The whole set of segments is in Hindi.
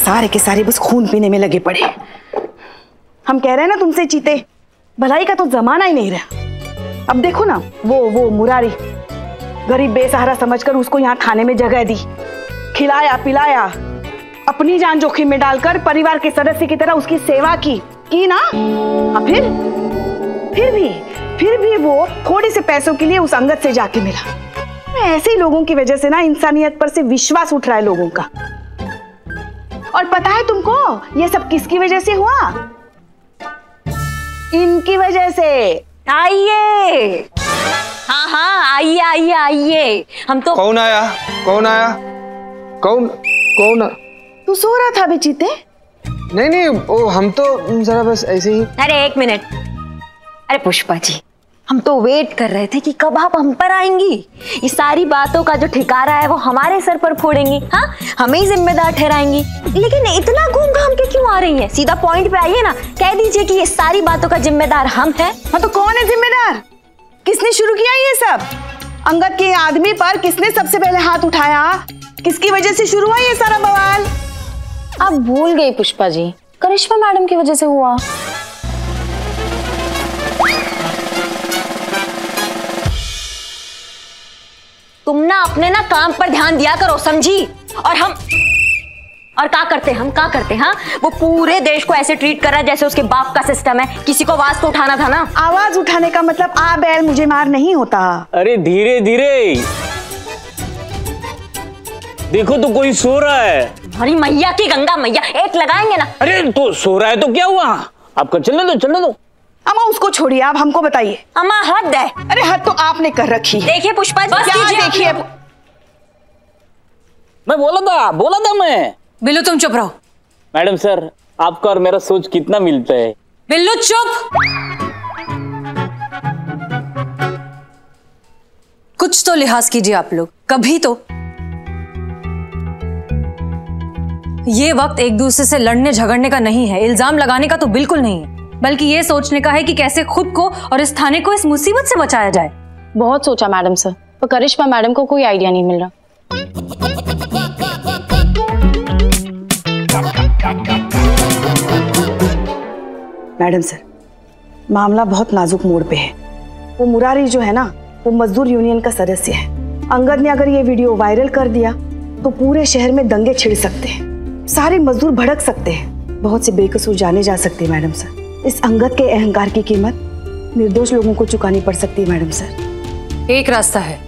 सारे के सारे बस खून पीने में लगे पड़े। हम कह रहे हैं ना तुमसे चीते, भलाई का तो जमाना ही नहीं रहा। अब देखो ना, वो मुरारी गरीब बेसहारा समझकर उसको यहाँ थाने में जगह दी, खिलाया पिलाया, अपनी जान जोखिम में डालकर परिवार के सदस्य की तरह उसकी सेवा की ना। फिर भी वो थोड़े से पैसों के लिए उस अंगद से जाके मिला। ऐसे ही लोगों की वजह से ना इंसानियत पर से विश्वास उठ रहा है लोगों का। और पता है तुमको ये सब किसकी वजह से हुआ? इनकी वजह से। आइए, हाँ आइए आइए आइए। हम तो कौन आया? कौन? तू सो रहा था बेचीते? नहीं, ओ हम तो जरा बस ऐसे ही। अरे एक मिनट, अरे पुष्पा जी, हम तो वेट कर रहे थे कि कब आप हम पर आएंगी। ये सारी बातों का जो ठिकारा है वो हमारे सर पर फोड़ेंगी, हाँ हमें ही जिम्मेदार ठहराएंगी। लेकिन इतना घूम घाम के क्यों आ रही हैं? सीधा पॉइंट पे आइए ना, कह दीजिए कि ये सारी बातों का जिम्मेदार हम हैं। हाँ तो कौन है जिम्मेदार? किसने शुरू किया ये सब? अंगद के आदमी पर किसने सबसे पहले हाथ उठाया? किसकी वजह से शुरू हुआ ये सारा बवाल? आप भूल गई पुष्पा जी, करिश्मा मैडम की वजह से हुआ। तुम ना अपने ना काम पर ध्यान दिया करो, समझी? और क्या करते हाँ? वो पूरे देश को ऐसे ट्रीट कर रहा है जैसे उसके बाप का सिस्टम है। किसी को आवाज तो उठाना था ना। आवाज उठाने का मतलब आ बैल मुझे मार नहीं होता। अरे धीरे धीरे देखो तो कोई सो रहा है। हमारी मैया की गंगा मैया, एक लगाएंगे ना। अरे तो सो रहा है तो क्या हुआ? आपको चलने दो। अम्मा उसको छोड़िए, आप हमको बताइए। अम्मा हद है। अरे हद तो आपने कर रखी है। देखिए पुष्पा जी, क्या देखिए? मैं बोला था मैं। बिल्लू तुम चुप रहो। मैडम सर, आपका और मेरा सोच कितना मिलता है। बिल्लू चुप। कुछ तो लिहाज कीजिए आप लोग, कभी तो। ये वक्त एक दूसरे से लड़ने झगड़ने का नहीं है, इल्जाम लगाने का तो बिल्कुल नहीं है, बल्कि ये सोचने का है कि कैसे खुद को और इस थाने को इस मुसीबत से बचाया जाए। बहुत सोचा मैडम सर, पर करिश्मा मैडम को कोई आइडिया नहीं मिल रहा। मैडम सर, मामला बहुत नाजुक मोड़ पे है। वो मुरारी जो है ना, वो मजदूर यूनियन का सदस्य है। अंगद ने अगर ये वीडियो वायरल कर दिया तो पूरे शहर में दंगे छिड़ सकते हैं, सारे मजदूर भड़क सकते हैं, बहुत से बेकसूर जाने जा सकते हैं। मैडम सर, इस अंगद के अहंकार की कीमत निर्दोष लोगों को चुकानी पड़ सकती है। मैडम सर, एक रास्ता है,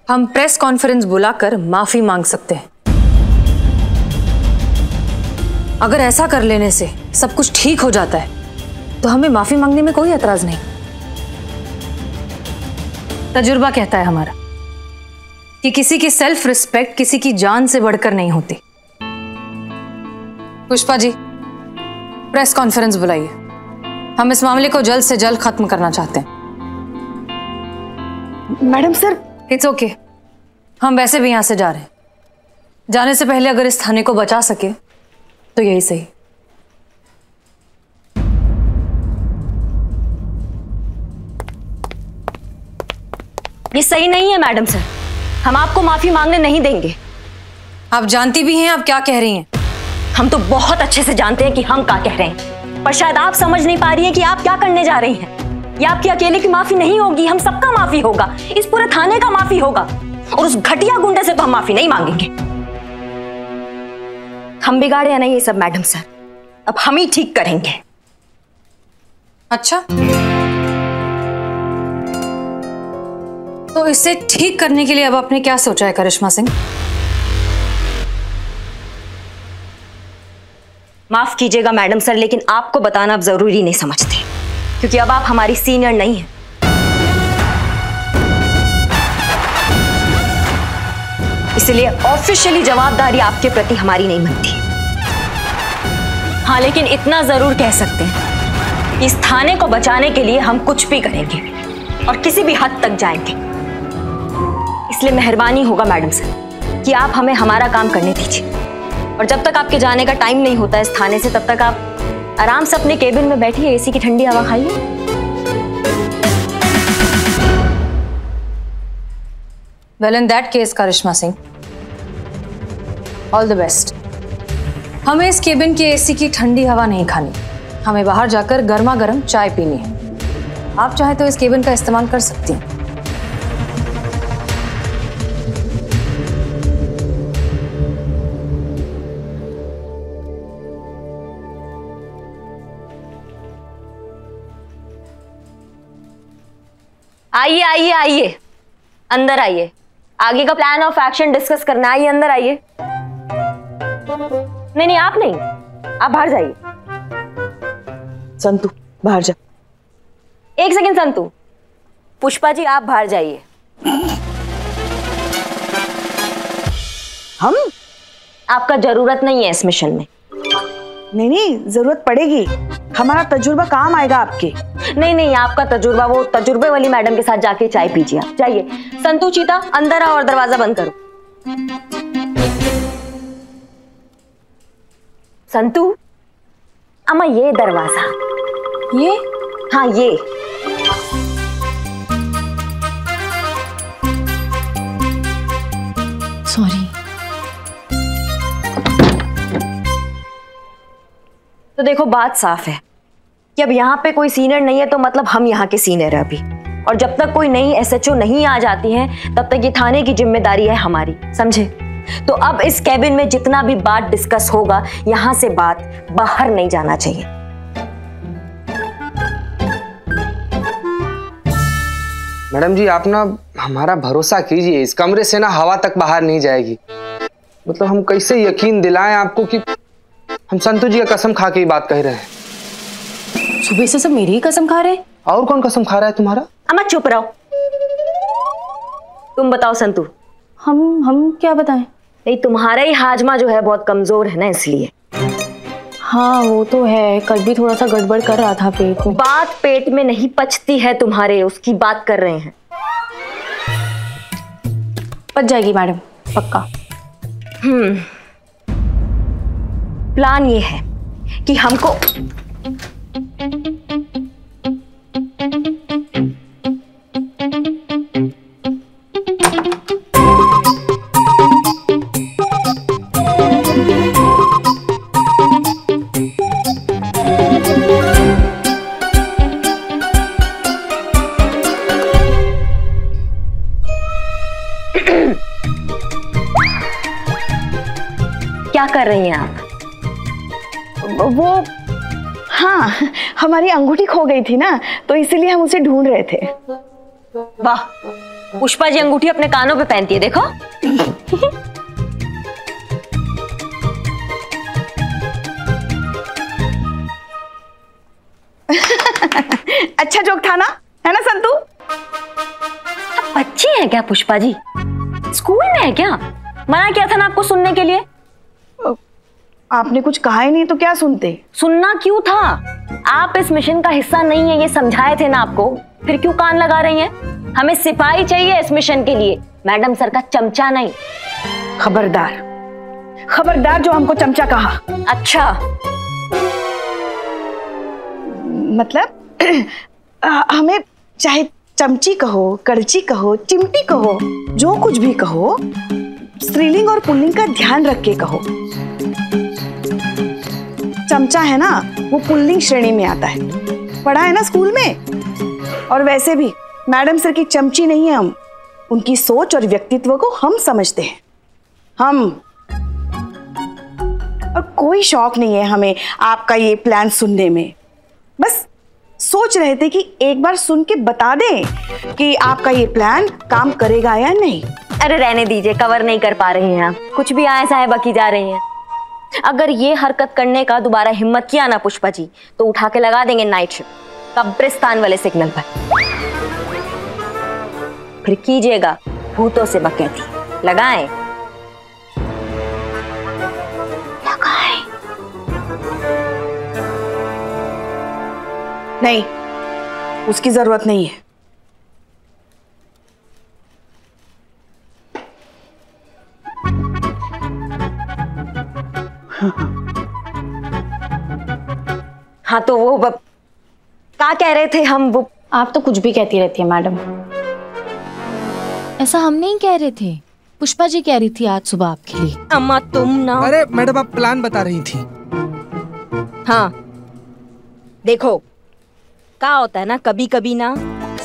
हम प्रेस कॉन्फ्रेंस बुलाकर माफी मांग सकते हैं। अगर ऐसा कर लेने से सब कुछ ठीक हो जाता है तो हमें माफी मांगने में कोई एतराज नहीं। तजुर्बा कहता है हमारा कि किसी की सेल्फ रिस्पेक्ट किसी की जान से बढ़कर नहीं होती। पुष्पा जी, प्रेस कॉन्फ्रेंस बुलाइए। हम इस मामले को जल्द से जल्द खत्म करना चाहते हैं। मैडम सर, इट्स ओके, हम वैसे भी यहां से जा रहे हैं। जाने से पहले अगर इस थाने को बचा सके तो यही सही। ये सही नहीं है मैडम सर, हम आपको माफी मांगने नहीं देंगे। आप जानती भी हैं आप क्या कह रही हैं। हम तो बहुत अच्छे से जानते हैं कि हम क्या कह रहे हैं, पर शायद आप समझ नहीं पा रही हैं कि आप क्या करने जा रही हैं। ये आपकी अकेले की माफी नहीं होगी, हम सबका माफी होगा, इस पूरे थाने का माफी होगा। और उस घटिया गुंडे से तो हम माफी नहीं मांगेंगे। हम बिगाड़े या नहीं ये सब मैडम सर, अब हम ही ठीक करेंगे। अच्छा, तो इसे ठीक करने के लिए अब आपने क्या सोचा है करिश्मा सिंह? माफ कीजिएगा मैडम सर, लेकिन आपको बताना अब जरूरी नहीं समझते, क्योंकि अब आप हमारी सीनियर नहीं हैं। इसलिए ऑफिशियली जवाबदारी आपके प्रति हमारी नहीं बनती। हाँ, लेकिन इतना जरूर कह सकते हैं, इस थाने को बचाने के लिए हम कुछ भी करेंगे और किसी भी हद तक जाएंगे। इसलिए मेहरबानी होगा मैडम सर कि आप हमें हमारा काम करने दीजिए, और जब तक आपके जाने का टाइम नहीं होता इस थाने से, तब तक आप आराम से अपने केबिन में बैठिए, एसी की ठंडी हवा खाइए। Well in that case Karishma Singh, all the best. हमें इस केबिन के एसी की ठंडी हवा नहीं खानी, हमें बाहर जाकर गर्मा गर्म चाय पीनी है। आप चाहे तो इस केबिन का इस्तेमाल कर सकती हैं। आइए आइए आइए, अंदर आइए। आगे का प्लान ऑफ एक्शन डिस्कस करना है। आइए अंदर आइए। नहीं नहीं, आप नहीं, आप बाहर जाइए। संतु बाहर जा। एक सेकंड संतु, पुष्पा जी आप बाहर जाइए। हम? आपका जरूरत नहीं है इस मिशन में। नहीं नहीं, जरूरत पड़ेगी, हमारा तजुर्बा काम आएगा आपके। नहीं नहीं, आपका तजुर्बा वो तजुर्बे वाली मैडम के साथ जाके चाय पीजिए। आप जाइए। संतु चीता अंदर आओ और दरवाजा बंद करो। संतु अम्मा, ये दरवाजा, ये? हाँ ये। सॉरी। तो देखो बात साफ है कि अब यहाँ पे कोई सीनियर नहीं है, तो मतलब हम यहाँ के सीनियर है अभी। और जब तक कोई नई एसएचओ नहीं आ जाती है तब तक ये थाने की जिम्मेदारी है हमारी, समझे? तो अब इस कैबिन में जितना भी बात डिस्कस होगा, यहाँ से बात बाहर नहीं जाना चाहिए। मैडम जी, आप ना हमारा भरोसा कीजिए, इस कमरे से ना हवा तक बाहर नहीं जाएगी। मतलब हम कैसे यकीन दिलाएं आपको कि हम संतु जी का कसम खा के ये बात कह रहे हैं। सुबह से सब मेरी ही कसम खा रहे। और कौन कसम खा रहा है तुम्हारा? अम्मा चुप रहो। तुम बताओ संतु। हम क्या बताएं? नहीं, तुम्हारा ही हाजमा जो है बहुत कमजोर है ना, इसलिए। हाँ वो तो है, कल भी थोड़ा सा गड़बड़ कर रहा था पेट में। बात पेट में नहीं पचती है तुम्हारे, उसकी बात कर रहे हैं। पच जाएगी मैडम, पक्का। प्लान ये है कि हमको क्या कर रही हैं आप? वो, हाँ, हमारी अंगूठी खो गई थी ना, तो इसीलिए हम उसे ढूंढ रहे थे। वाह, पुष्पा जी अंगूठी अपने कानों पे पहनती है, देखो। अच्छा जोक था ना, है ना संतु? आप बच्चे हैं क्या पुष्पा जी? स्कूल में है क्या? मना किया था ना आपको सुनने के लिए। आपने कुछ कहा ही नहीं तो क्या सुनते? सुनना क्यों था? आप इस मिशन का हिस्सा नहीं है, ये समझाए थे ना आपको, फिर क्यों कान लगा रही हैं? हमें सिपाही चाहिए इस मिशन के लिए, मैडम सर का चमचा नहीं। खबरदार, खबरदार जो हमको चमचा कहा। अच्छा, मतलब हमें चाहे चमची कहो, कड़ची कहो, चिमटी कहो, जो कुछ भी कहो, स्त्रीलिंग और पुल्लिंग का ध्यान रख के कहो। चमचा है ना, वो पुल्लिंग श्रेणी में आता है, पढ़ा है ना स्कूल में। और वैसे भी मैडम सर की चमची नहीं है हम, उनकी सोच और व्यक्तित्व को हम समझते हैं। हम, और कोई शौक नहीं है हमें आपका ये प्लान सुनने में। बस सोच रहे थे कि एक बार सुन के बता दें कि आपका ये प्लान काम करेगा या नहीं। अरे रहने दीजिए, कवर नहीं कर पा रही हैं आप, कुछ भी आए साए बकी जा रही हैं। अगर ये हरकत करने का दोबारा हिम्मत किया ना पुष्पा जी, तो उठा के लगा देंगे नाइट शिफ्ट कब्रिस्तान वाले सिग्नल पर। फिर कीजिएगा भूतों से बकैती। लगाएं? लगाएं? नहीं, उसकी जरूरत नहीं है। हाँ तो वो क्या कह रहे थे हम? वो आप तो कुछ भी कहती रहती है मैडम। ऐसा हम नहीं कह रहे थे, पुष्पा जी कह रही थी आज सुबह आपके लिए। अम्मा तुम ना। अरे मैडम आप प्लान बता रही थी। हाँ देखो क्या होता है ना, कभी कभी ना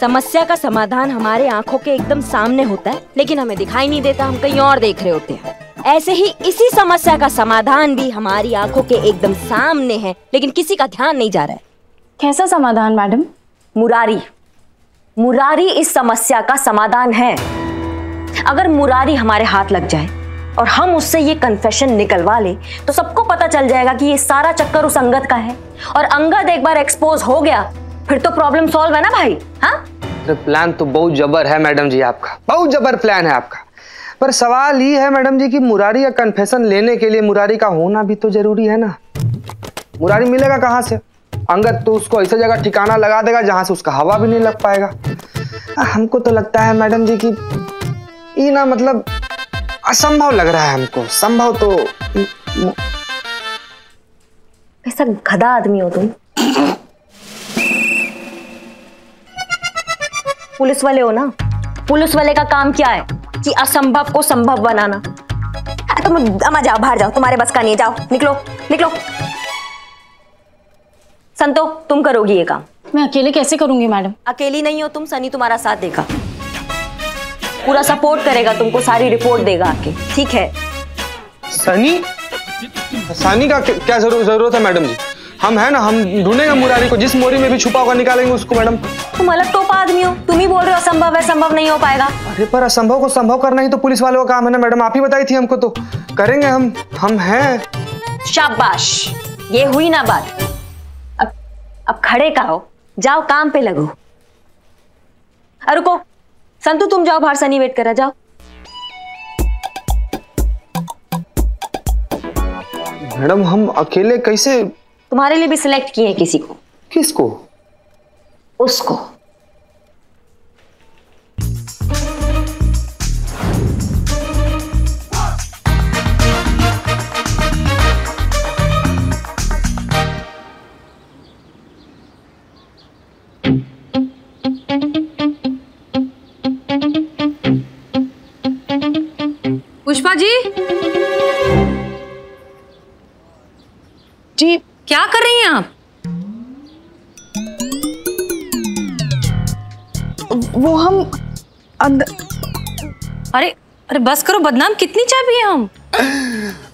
समस्या का समाधान हमारे आंखों के एकदम सामने होता है लेकिन हमें दिखाई नहीं देता, हम कहीं और देख रहे होते हैं। ऐसे ही इसी समस्या का समाधान भी हमारी आंखों के एकदम सामने है लेकिन किसी का ध्यान नहीं जा रहा है। कैसा समाधान मैडम? मुरारी, मुरारी इस समस्या का समाधान है। अगर मुरारी हमारे हाथ लग जाए और हम उससे ये कन्फेशन निकलवा ले तो सबको पता चल जाएगा कि ये सारा चक्कर उस अंगद का है, और अंगद एक बार एक्सपोज हो गया फिर तो प्रॉब्लम सॉल्व है ना भाई। हाँ प्लान तो बहुत जबर है मैडम जी आपका, बहुत जबर प्लान है आपका। पर सवाल ये है मैडम जी कि मुरारी का कन्फेशन लेने के लिए मुरारी का होना भी तो जरूरी है ना। मुरारी मिलेगा कहाँ से? अंगद तो उसको ऐसा जगह ठिकाना लगा देगा जहां से उसका हवा भी नहीं लग पाएगा। हमको तो लगता है मैडम जी कि ये ना मतलब असंभव लग रहा है हमको। संभव तो कैसा गधा आदमी हो तुम। पुलिस वाले हो ना, पुलिस वाले का काम क्या है कि असंभव को संभव बनाना। तुम अम्मा जाओ बाहर जाओ, तुम्हारे बस का नहीं, जाओ निकलो निकलो। संतो तुम करोगी ये काम। मैं अकेले कैसे करूंगी मैडम? अकेली नहीं हो तुम, सनी तुम्हारा साथ देगा, पूरा सपोर्ट करेगा तुमको, सारी रिपोर्ट देगा आके, ठीक है? सनी? सनी का क्या जरूरत है मैडम जी? हम है ना, हम ढूंढेंगे मुरारी को, जिस मोरी में भी छुपा होगा निकालेंगे उसको मैडम। तुम अलग टोपा आदमी हो, तुम ही बोल रहे हो असंभव है, संभव नहीं हो पाएगा। अरे पर असंभव को संभव करना ही तो पुलिस वालों का काम है ना मैडम, आप ही बताई थी हमको, तो करेंगे हम हैं। शाबाश, ये हुई ना बात। अब खड़े का हो, जाओ काम पे लगो। रुको संतु, तुम जाओ बाहर, सनी वेट कर रहा, जाओ। मैडम हम अकेले कैसे? तुम्हारे लिए भी सिलेक्ट किए किसी को। किसको? उसको। पुष्पा जी जी क्या कर रही हैं आप? वो हम अंदर। अरे अरे बस करो, बदनाम कितनी चाय पिए हम।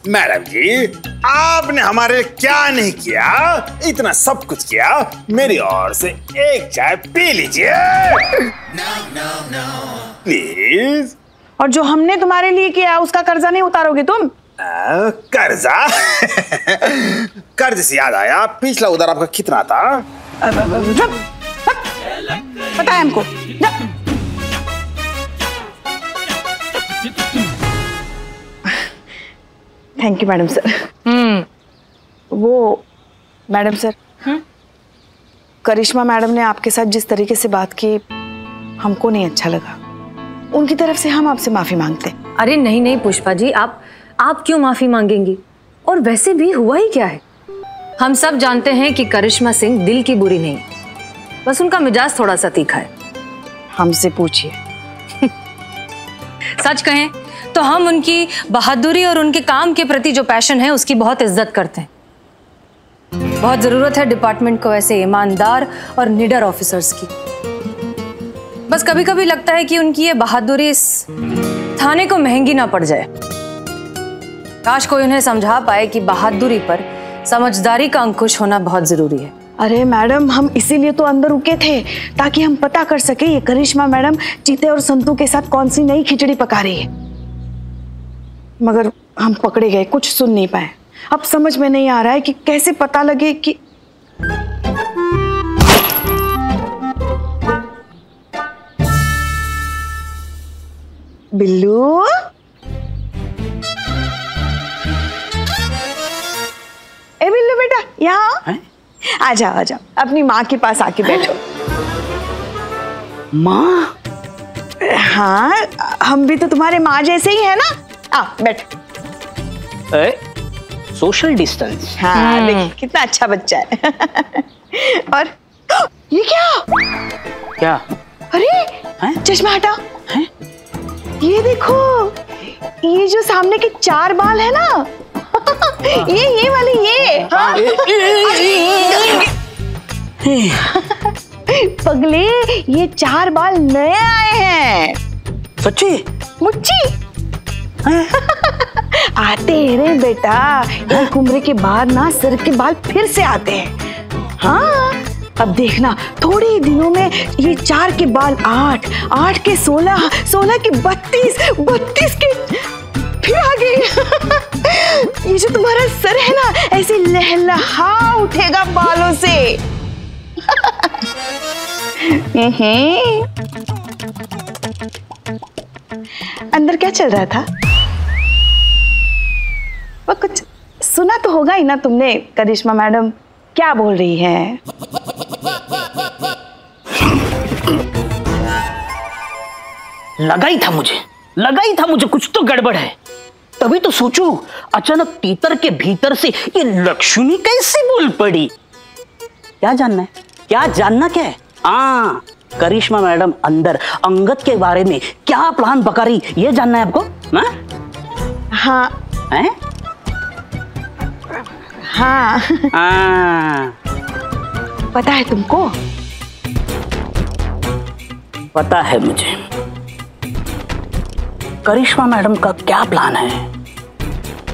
मैडम जी आपने हमारे क्या नहीं किया, इतना सब कुछ किया, मेरी ओर से एक चाय पी लीजिए प्लीज। और जो हमने तुम्हारे लिए किया उसका कर्जा नहीं उतारोगे तुम? कर्जा? कर्ज से याद आया, पिछला उधार आपका कितना था? पता है हमको। Thank you madam sir. वो मैडम सर, करिश्मा मैडम ने आपके साथ जिस तरीके से बात की हमको नहीं अच्छा लगा। उनकी तरफ से हम आपसे माफी मांगते हैं। अरे नहीं नहीं पुष्पा जी, आप क्यों माफी मांगेंगी? और वैसे भी हुआ ही क्या है? हम सब जानते हैं कि करिश्मा सिंह दिल की बुरी नहीं, बस उनका मिजाज थोड़ा सा तीखा है। हमसे पूछिए। सच कहें तो हम उनकी बहादुरी और उनके काम के प्रति जो पैशन है उसकी बहुत इज्जत करते हैं। बहुत जरूरत है डिपार्टमेंट को ऐसे ईमानदार और निडर ऑफिसर्स की। बस कभी कभी लगता है कि उनकी ये बहादुरी इस थाने को महंगी ना पड़ जाए। काश कोई उन्हें समझा पाए कि बहादुरी पर समझदारी का अंकुश होना बहुत जरूरी है। अरे मैडम, हम इसीलिए तो अंदर रुके थे ताकि हम पता कर सके ये करिश्मा मैडम चीते और संतू के साथ कौन सी नई खिचड़ी पका रही है। मगर हम पकड़े गए, कुछ सुन नहीं पाए। अब समझ में नहीं आ रहा है कि कैसे पता लगे कि बिल्लू, ए बिल्लू बेटा यहाँ आ जाओ, आ जाओ, अपनी माँ के पास आके बैठो। माँ? हाँ, हम भी तो तुम्हारे माँ जैसे ही है ना। आ बैठो। Social distance. हाँ देखिए कितना अच्छा बच्चा है। और ये क्या? क्या? अरे चश्मा हटा। हैं? ये देखो, ये जो सामने के 4 बाल है ना ये वाले ये हाँ? पगले ये 4 बाल नए आए हैं। सच्ची? मुच्ची आते हैं रे बेटा, एक उम्र के बाद ना सिर के बाल फिर से आते हैं। हाँ अब देखना थोड़े ही दिनों में ये 4 के बाल 8, 8 के 16, 16 के 32, 32 के फिर आ गए। ये जो तुम्हारा सर है ना ऐसे लहलहा उठेगा बालों से। अंदर क्या चल रहा था? वो कुछ सुना तो होगा ही ना तुमने, करिश्मा मैडम क्या बोल रही हैं? लगा ही था मुझे कुछ तो गड़बड़ है। तभी तो सोचूं अचानक तीतर के भीतर से ये लक्ष्मी कैसे बोल पड़ी। क्या जानना क्या है? हाँ, करिश्मा मैडम अंदर अंगद के बारे में क्या प्लान पका रही ये जानना है आपको? हाँ हैं? हाँ पता है तुमको? पता है मुझे। करिश्मा मैडम का क्या प्लान है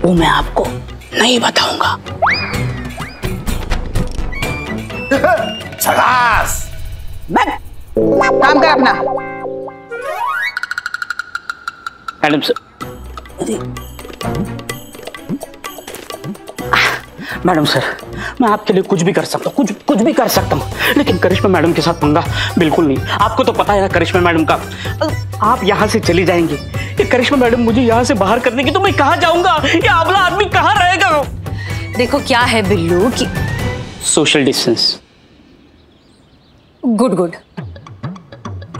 वो मैं आपको नहीं बताऊंगा। शाबाश। काम कर अपना। मैडम सर, मैडम सर मैं आपके लिए कुछ भी कर सकता हूँ, कुछ भी कर सकता हूँ, लेकिन करिश्मा मैडम के साथ पंगा बिल्कुल नहीं। आपको तो पता है ना करिश्मा मैडम का, आप यहाँ से चली जाएंगी, ये करिश्मा मैडम मुझे यहाँ से बाहर कर देंगी तो मैं कहाँ जाऊंगा? ये अबला आदमी कहाँ रहेगा? देखो क्या है बिल्लू कि सोशल डिस्टेंस। गुड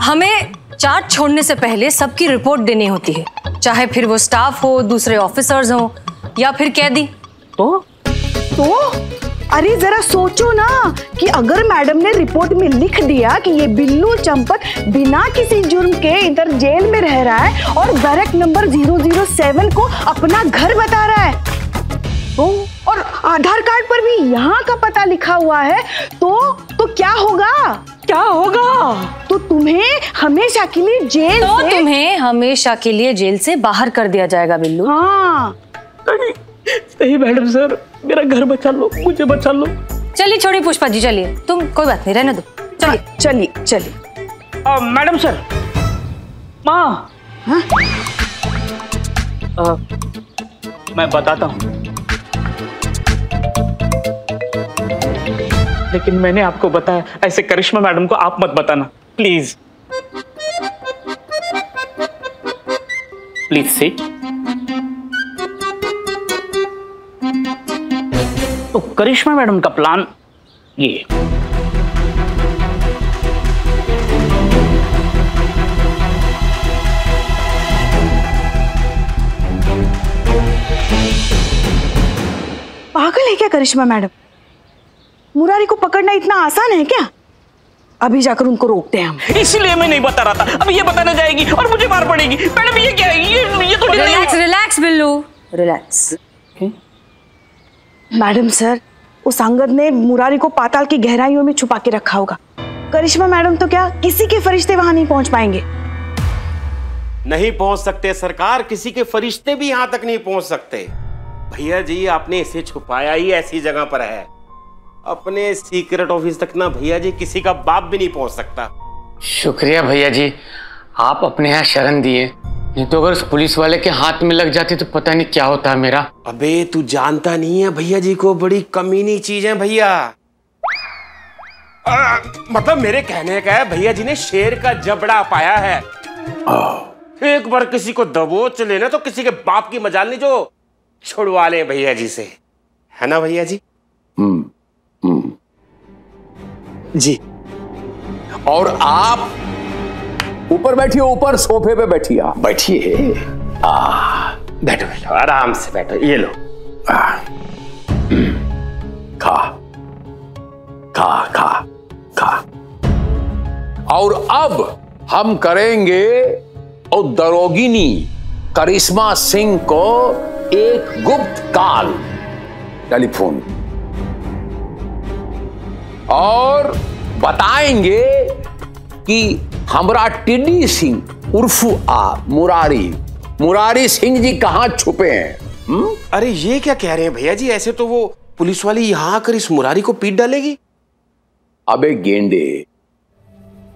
हमें चार्ज छोड़ने से पहले सबकी रिपोर्ट देनी होती है, चाहे फिर वो स्टाफ हो, दूसरे ऑफिसर्स हो या फिर कैदी। तो अरे जरा सोचो ना कि अगर मैडम ने रिपोर्ट में लिख दिया कि ये बिल्लू चंपक बिना किसी जुर्म के इधर जेल में रह रहा है और बैरक नंबर 007 को अपना घर बता रहा है, तो और आधार कार्ड पर भी यहाँ का पता लिखा हुआ है, तो क्या होगा? तो तुम्हें हमेशा के लिए तुम्हें हमेशा के लिए जेल से बाहर कर दिया जाएगा बिल्लू। हाँ सही मैडम सर, मेरा घर बचा लो, मुझे बचा लो। चलिए छोड़िए पुष्पा जी, चलिए तुम, कोई बात नहीं, रहने दो। चलिए मैडम सर, माँ मैं बताता हूँ, लेकिन मैंने आपको बताया, ऐसे करिश्मा मैडम को आप मत बताना प्लीज। Please sit. तो करिश्मा मैडम का प्लान ये, पागल है क्या करिश्मा मैडम? मुरारी को पकड़ना इतना आसान है क्या? अभी जाकर उनको रोकते हैं हम। इसलिए मैं नहीं बता रहा था, अब ये बताने जाएगी और मुझे मार पड़ेगी। मैडम ये क्या है? ये तो relax Billu, relax. Madam sir, उस अंगद ने मुरारी को पाताल की गहराइयों में छुपा के रखा होगा। करिश्मा मैडम तो क्या किसी के फरिश्ते वहां नहीं पहुंच पाएंगे। नहीं पहुंच सकते सरकार, किसी के फरिश्ते भी यहां तक नहीं पहुंच सकते। भैया जी आपने इसे छुपाया ही ऐसी जगह पर है, अपने सीक्रेट ऑफिस तक ना भैया जी किसी का बाप भी नहीं पहुंच सकता। शुक्रिया भैया जी, आप अपने यहाँ शरण दिए, नहीं तो अगर उस पुलिस वाले के हाथ में लग जाती तो पता नहीं क्या होता मेरा। अबे तू जानता नहीं है भैया जी को, बड़ी कमीनी चीज है भैया। मतलब मेरे कहने का है, भैया जी ने शेर का जबड़ा पाया है। एक बार किसी को दबोच लेना तो किसी के बाप की मजाल नहीं जो छुड़वा ले भैया जी से, है ना भैया जी? जी। और आप ऊपर बैठिए, ऊपर सोफे पे बैठिए, आप बैठिए। बैठो बैठो, आराम से बैठो, ये लो। खा खा खा खा। और अब हम करेंगे और दरोगिनी करिश्मा सिंह को एक गुप्त काल टेलीफोन और बताएंगे कि हमरा टिड्डी सिंह उर्फ मुरारी सिंह जी कहां छुपे हैं। अरे ये क्या कह रहे हैं भैया जी? ऐसे तो वो पुलिस वाली यहां आकर इस मुरारी को पीट डालेगी। अबे गेंडे,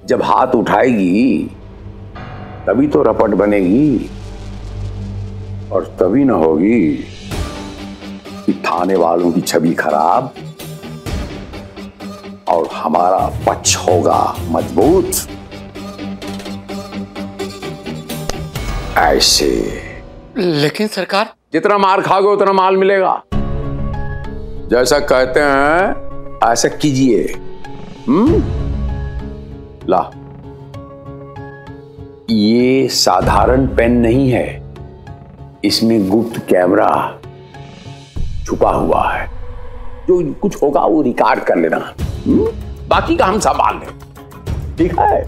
जब हाथ उठाएगी तभी तो रपट बनेगी, और तभी ना होगी कि थाने वालों की छवि खराब और हमारा पक्ष होगा मजबूत। ऐसे। लेकिन सरकार, जितना मार खाओगे उतना माल मिलेगा। जैसा कहते हैं ऐसा कीजिए। ला, ये साधारण पेन नहीं है, इसमें गुप्त कैमरा छुपा हुआ है। जो कुछ होगा वो रिकॉर्ड कर लेना, बाकी का हम संभाल लें, ठीक है?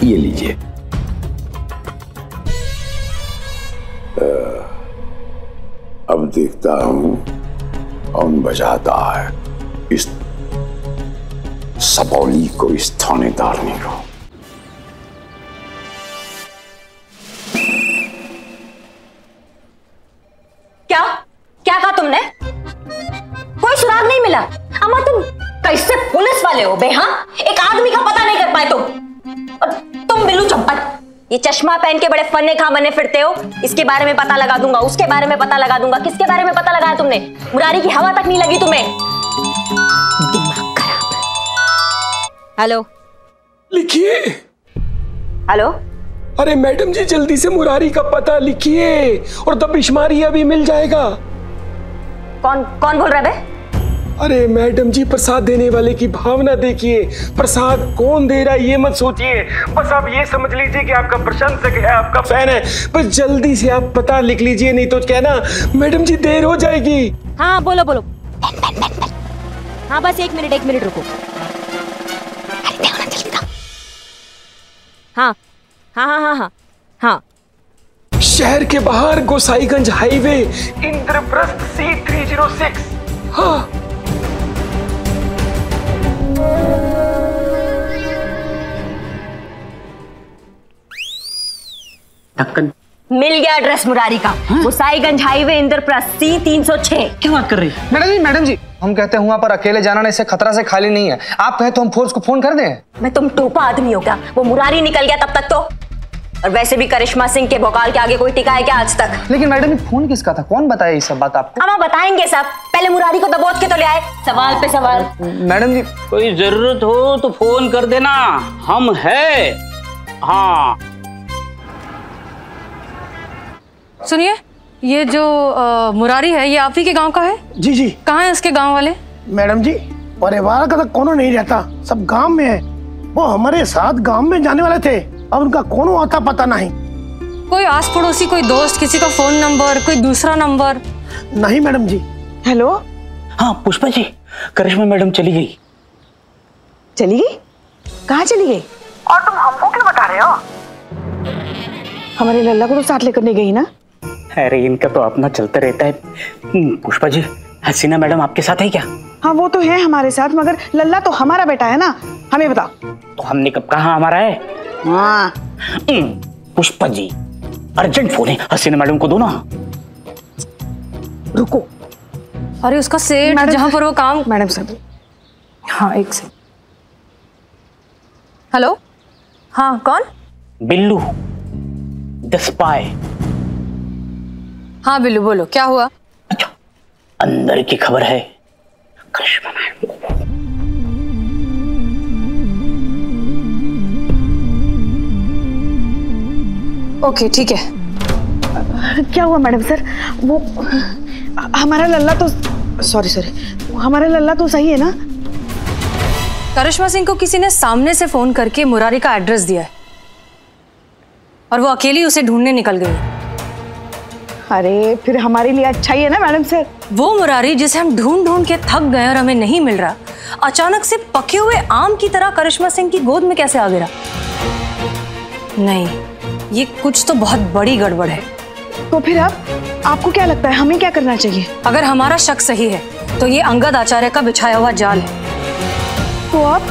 ये लीजिए। अब देखता हूं कौन बजाता है इस सबौली को इस थानेदारनी को। क्या क्या कहा तुमने? कोई सुराग नहीं मिला? अम्मा तुम कैसे पुलिस वाले हो बे? हाँ, एक आदमी का पता नहीं कर पाए तुम। और तुम बिल्लू चंपट, ये चश्मा पहन के बड़े फन्ने कहां बने फिरते हो। इसके बारे में पता लगा दूंगा, उसके बारे में पता लगा दूंगा। किसके बारे में पता लगाया तुमने? मुरारी की हवा तक नहीं लगी तुम्हें। दिमाग खराब। हेलो, लिखिए। हेलो। अरे मैडम जी, जल्दी से मुरारी का पता लिखिए और दबिशमारी अभी मिल जाएगा। कौन कौन बोल रहा है बे? अरे मैडम जी, प्रसाद देने वाले की भावना देखिए। प्रसाद कौन दे रहा है ये मत सोचिए, बस आप ये समझ लीजिए कि आपका प्रशंसक है, आपका फैन है। बस जल्दी से आप पता लिख लीजिए, नहीं तो क्या ना मैडम जी देर हो जाएगी। हाँ बोलो बोलो। हाँ बस एक मिनट रुको। हाँ हाँ हाँ हाँ हाँ हाँ। शहर के बाहर गोसाईगंज हाईवे, इंद्रप्रस्थ C306। हाँ। मिल गया एड्रेस मुरारी का। Gosaiganj highway, Indraprastha C306। क्या बात कर रही है? मैडम जी, हम कहते हैं वहां पर अकेले जाना से खतरा से खाली नहीं है। आप कहे तो हम फोर्स को फोन कर दें। मैं तुम टोपा आदमी हो क्या? वो मुरारी निकल गया तब तक तो। और वैसे भी करिश्मा सिंह के भोकाल के आगे कोई टिका है क्या आज तक? लेकिन मैडम, फोन किसका था? कौन बताया ये सब बात आपको? हम बताएंगे सब। पहले मुरारी को दबोच के तो ले आए। सवाल पे सवाल। मैडम जी, कोई जरूरत हो तो फोन कर देना, हम है। हाँ सुनिए, ये जो मुरारी है ये आप ही के गांव का है? जी जी। कहाँ है उसके गांव वाले? मैडम जी, परिवार का तो कोनो नहीं रहता, सब गांव में है। वो हमारे साथ गांव में जाने वाले थे, अब उनका कोनो आता पता नहीं। कोई आस पड़ोसी, कोई दोस्त, किसी का फोन नंबर, कोई दूसरा नंबर? नहीं मैडम जी। हेलो। हाँ पुष्पा जी, करिश्मा मैडम चली गई। चली गई? कहाँ चली गई? और तुम हमको क्यों बता रहे हो? हमारे लल्ला को तो साथ लेकर नहीं गई ना? अरे इनका तो अपना चलता रहता है। पुष्पा जी, हसीना मैडम आपके साथ है क्या? हाँ वो तो है हमारे साथ, मगर लल्ला तो हमारा बेटा है ना, हमें बताओ। तो हमने कब कहा हमारा है? हाँ। पुष्पा जी, अर्जेंट फोन है, हसीना मैडम को दो ना। रुको। अरे उसका सेठ जहाँ पर वो काम। मैडम साहब। हाँ एक सेकंड। हेलो। हाँ कौन? Billu the spy. हाँ बिल्लू बोलो, क्या हुआ? अच्छा, अंदर की खबर है। करिश्मा मैडम। ओके ठीक है। क्या हुआ मैडम सर? वो हमारा लल्ला तो सॉरी हमारा लल्ला तो सही है ना? करिश्मा सिंह को किसी ने सामने से फोन करके मुरारी का एड्रेस दिया है और वो अकेली उसे ढूंढने निकल गई। अरे फिर हमारे लिए अच्छा ही है ना मैडम सर। वो मुरारी जिसे हम ढूंढ ढूंढ के थक गए और हमें नहीं मिल रहा, अचानक से पके हुए आम की तरह करिश्मा सिंह की गोद में कैसे आ गिरा? नहीं, ये कुछ तो बहुत बड़ी गड़बड़ है। तो फिर अब आपको क्या लगता है हमें क्या करना चाहिए? अगर हमारा शक सही है तो ये अंगद आचार्य का बिछाया हुआ जाल है। तो अब